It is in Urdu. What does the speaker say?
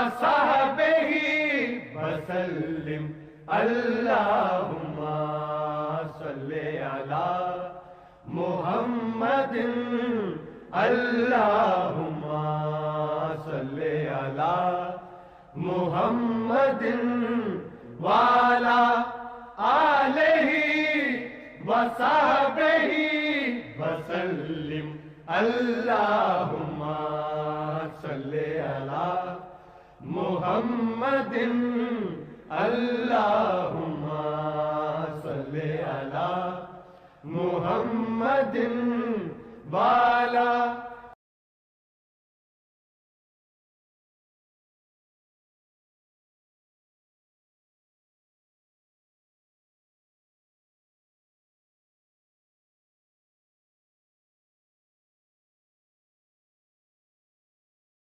وصحبه وسلم اللهم صل على محمد اللهم صل على محمد وعلى آلہ وصحبہ وسلم اللہم صل علی محمد اللہم صل علی محمد